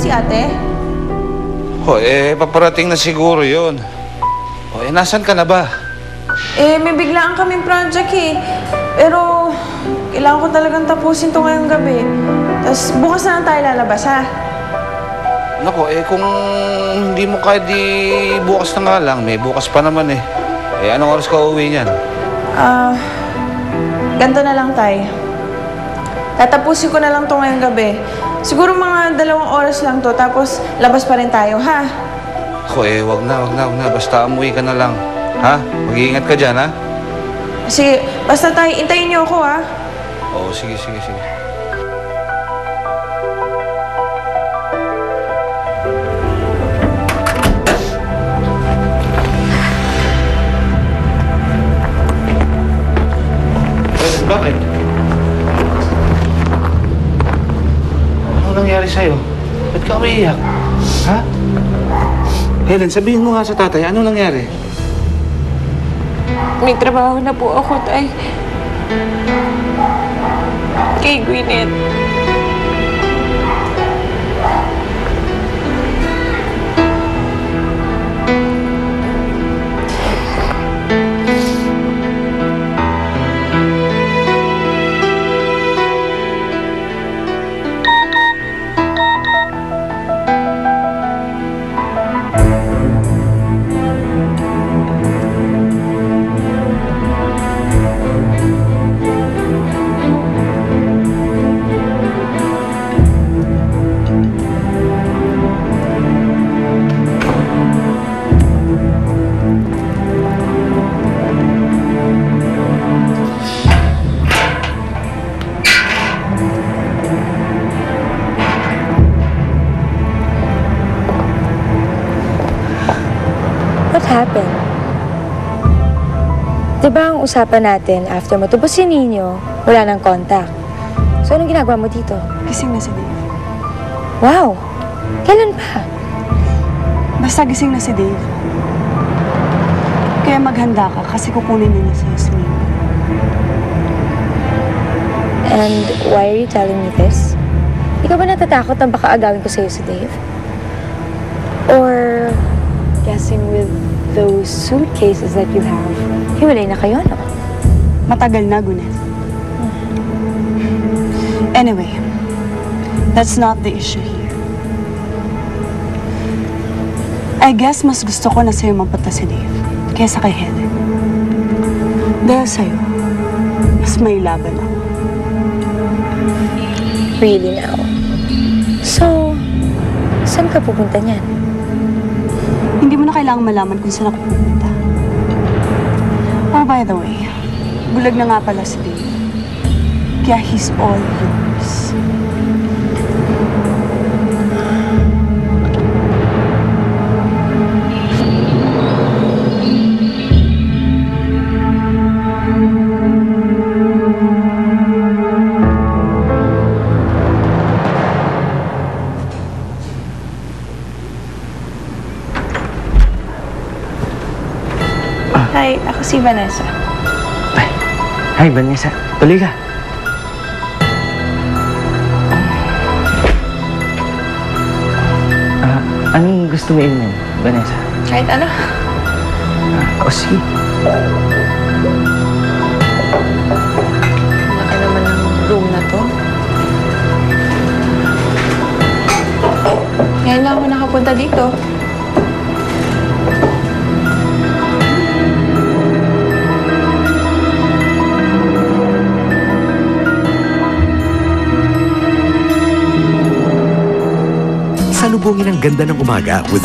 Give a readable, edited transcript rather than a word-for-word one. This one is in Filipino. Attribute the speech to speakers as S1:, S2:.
S1: si ate?
S2: Paparating na siguro yun. Nasan ka na ba?
S1: May biglaan kaming project eh. Pero, kailangan ko talagang tapusin to ngayong gabi. Tapos, bukas na lang tayo lalabas, ha?
S2: Naku, kung hindi mo kaya di bukas na nga lang, may bukas pa naman eh. Anong oras ka uuwi niyan?
S1: Ganto na lang, Tay. Tatapusin ko na lang to ngayong gabi. Siguro mga 2 oras lang to, tapos labas pa rin tayo, ha?
S2: Ako wag na. Basta umuwi ka na lang. Ha? Mag-iingat ka dyan, ha?
S1: Sige, basta tayo, intayin niyo ako, ha?
S2: Oo, sige. Bakit? Anong nangyari sa'yo? Ba't ka umiiyak? Ha? Helen, sabihin mo nga sa tatay, anong nangyari?
S3: May trabaho na po ako, Tay. Kay Gwyneth.
S4: What happened? Diba ang usapan natin, after mo tubos si Nino, wala nang contact. So, anong ginagawa mo dito?
S3: Gising na si Dave.
S4: Wow! Kailan pa?
S3: Basta gising na si Dave. Kaya maghanda ka kasi kukunin niya na si Yasmin.
S4: And why are you telling me this? Ikaw ba natatakot na baka agawin ko sa'yo si Dave? Or guessing with those suitcases that you have, hiwalay na kayo, no?
S3: Matagal na, Gwyneth. Anyway, that's not the issue here. I guess mas gusto ko na sa'yo mapunta si Dave kaysa kay Helen. Dahil sa'yo, mas may laban ako.
S4: Really now? So, saan ka pupunta niyan?
S3: Hindi mo na kailangang malaman kung saan ako pupunta. Oh, by the way, bulag na nga pala si Dave. Kaya he's all yours.
S1: Hi, ako si Vanessa.
S5: Hi, Vanessa. Tuloy ka. Anong gusto mo inumin, Vanessa?
S1: Kahit ano?
S5: Sige.
S1: Laki naman ng room na to. Ngayon lang ako nakapunta dito.
S6: Salubungin ang ganda ng umaga with